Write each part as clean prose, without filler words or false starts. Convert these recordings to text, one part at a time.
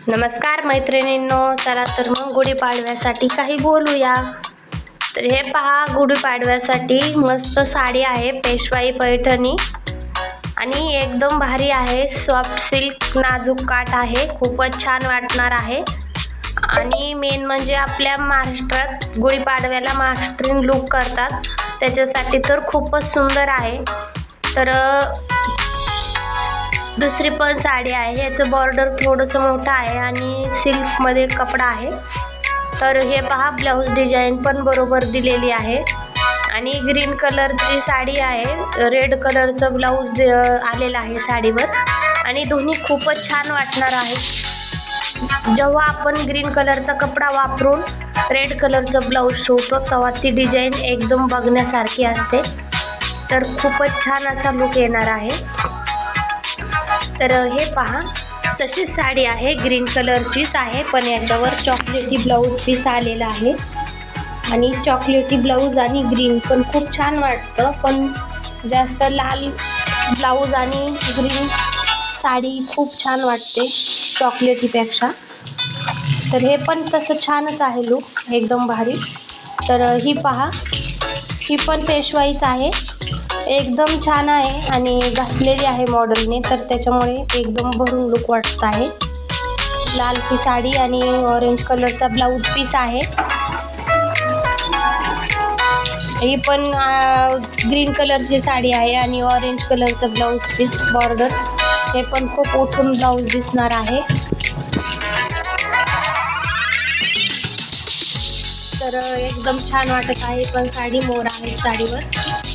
नमस्कार मैत्रिणींनो, चला तर मग गुढीपाडव्यासाठी काही बोलूया। तर हे पहा, गुढीपाडव्यासाठी मस्त साडी आहे, पेशवाई पैठणी आणि एकदम भारी आहे। सॉफ्ट सिल्क नाजूक काठ आहे, खूपच छान वाटणार आहे। आणि मेन म्हणजे आपल्या महाराष्ट्रात गुढीपाडव्याला महाराष्ट्रीयन लुक करतात, त्याच्यासाठी तर खूपच सुंदर आहे। तर दुसरी पण साडी आहे, याचं बॉर्डर थोडंसं मोठं आहे आणि सिल्क मध्ये कपडा आहे। तर हे पहा, ब्लाउज डिझाइन पण बरोबर दिलेली आहे आणि ग्रीन कलरची साडी आहे, रेड कलरचं ब्लाउज आलेला आहे साडीवर आणि दोन्ही खूपच छान वाटणार आहे। जेव्हा आपण ग्रीन कलरचा कपडा वापरून रेड कलरचं ब्लाउज शिवतो तेव्हा ती डिझाइन एकदम बघण्यासारखी असते, तर खूपच छान असा लुक येणार आहे। तर हे पहा, तशीच साडी आहे, ग्रीन कलरचीच आहे, पण याच्यावर चॉकलेटी ब्लाउज पीस आलेला आहे आणि चॉकलेटी ब्लाउज आणि ग्रीन पण खूप छान वाटतं, पण जास्त लाल ब्लाउज आणि ग्रीन साडी खूप छान वाटते चॉकलेटीपेक्षा। तर हे पण तसं छानच आहे लुक, एकदम भारी। तर ही पहा, ही पण पेशवाईच आहे, एकदम छान आहे आणि घातलेली आहे मॉडेलने, तर त्याच्यामुळे एकदम भरून लुक वाटत आहे। लाल ती साडी आणि ऑरेंज कलरचा ब्लाउज पीस आहे। ही पण ग्रीन कलरची साडी आहे आणि ऑरेंज कलरचा ब्लाउज पीस बॉर्डर, हे पण खूप उठून ब्लाउज दिसणार आहे। तर एकदम छान वाटत आहे, पण साडी मोर आहे साडीवर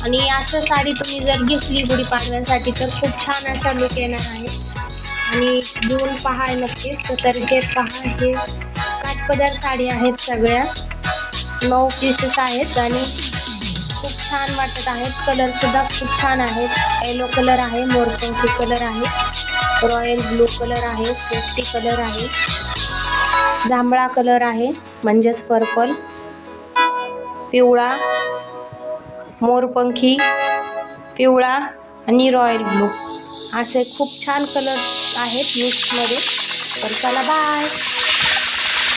आणि अशा साडी तुम्ही जर घेतली गुढीपाडव्यासाठी तर खूप छान असा लुक येणार आहे आणि घेऊन पहा नक्कीच। तर हे पहा, हे काठपदर साडी आहेत, सगळ्या 9 पीसेस आहेत आणि खूप छान वाटत आहेत। कलर सुद्धा खूप छान आहेत, येलो कलर आहे, मोरपंखी कलर आहे, रॉयल ब्लू कलर आहे, पोपटी कलर आहे, जांभळा कलर आहे म्हणजेच पर्पल, पिवळा, मोरपंखी, पिवळा आणि रॉयल ब्लू, असे खूप छान कलर आहेत मिक्समध्ये। तर चला बाय।